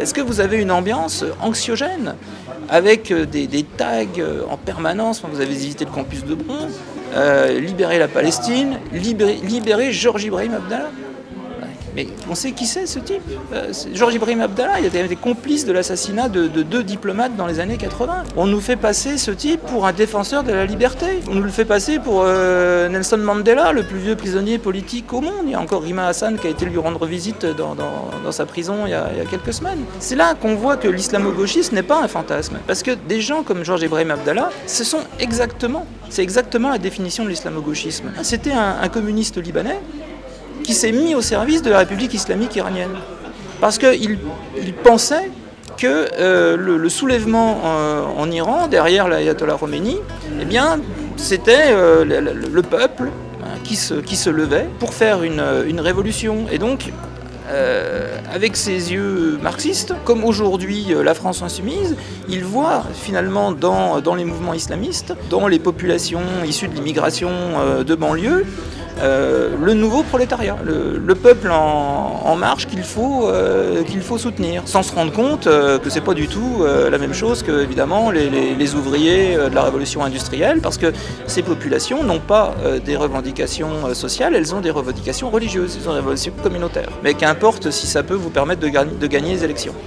Est-ce que vous avez une ambiance anxiogène avec des tags en permanence? Vous avez visité le campus de Bron, libérer la Palestine, libérer Georges Ibrahim Abdallah. Mais on sait qui c'est ce type. Georges Ibrahim Abdallah, il a été complice de l'assassinat de 2 diplomates dans les années 80. On nous fait passer ce type pour un défenseur de la liberté. On nous le fait passer pour Nelson Mandela, le plus vieux prisonnier politique au monde. Il y a encore Rima Hassan qui a été lui rendre visite dans sa prison il y a quelques semaines. C'est là qu'on voit que l'islamo-gauchisme n'est pas un fantasme. Parce que des gens comme Georges Ibrahim Abdallah, c'est exactement la définition de l'islamo-gauchisme. C'était un communiste libanais qui s'est mis au service de la République islamique iranienne. Parce qu'il pensait que le soulèvement en Iran, derrière l'ayatollah Khomeini, eh bien, c'était le peuple qui se levait pour faire une révolution. Et donc, avec ses yeux marxistes, comme aujourd'hui la France insoumise, il voit finalement dans les mouvements islamistes, dans les populations issues de l'immigration de banlieue, le nouveau prolétariat, le peuple en marche qu'il faut soutenir, sans se rendre compte que c'est pas du tout la même chose que évidemment les ouvriers de la révolution industrielle, parce que ces populations n'ont pas des revendications sociales, elles ont des revendications religieuses, elles ont des revendications communautaires. Mais qu'importe si ça peut vous permettre de gagner les élections.